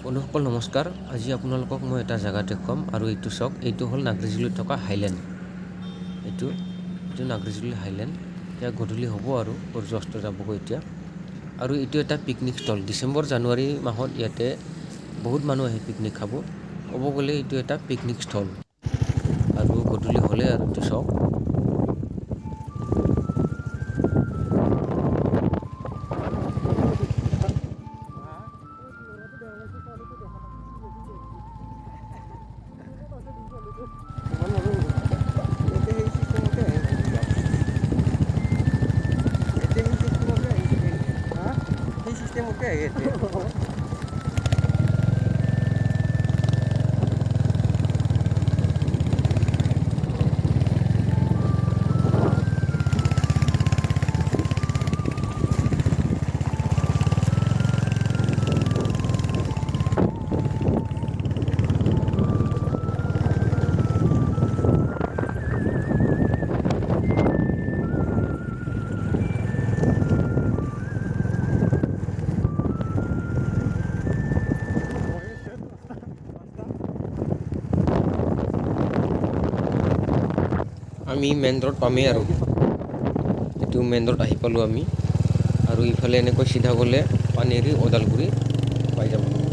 বন্ধুসকল নমস্কাৰ। আজি আপোনালোকক মই এটা জায়গা দেখুৱাম আৰু এইটো চাওক, এইটো হ'ল নাগ্ৰিজুলিত থকা হাইলেণ্ড। এইটো নাগ্ৰিজুলি হাইলেণ্ড। এতিয়া গধূলি হ'ব আৰু সূৰ্য অস্ত যাবগৈ এতিয়া। আৰু এইটো এটা পিকনিক স্থল। ডিচেম্বৰ জানুৱাৰী মাহত ইয়াতে বহুত মানুহ আহে পিকনিক খাব। ক'ব গ'লে এইটো এটা পিকনিক স্থল। আৰু গধূলি হ'লে আৰু এইটো চাওক। আমি মেইন ৰোড পামেই আৰু এইটো মেইন ৰোড আহি পালোঁ আমি। আৰু ইফালে এনেকৈ চিধা গ'লে পানেৰী ওদালগুৰি পাই যাব।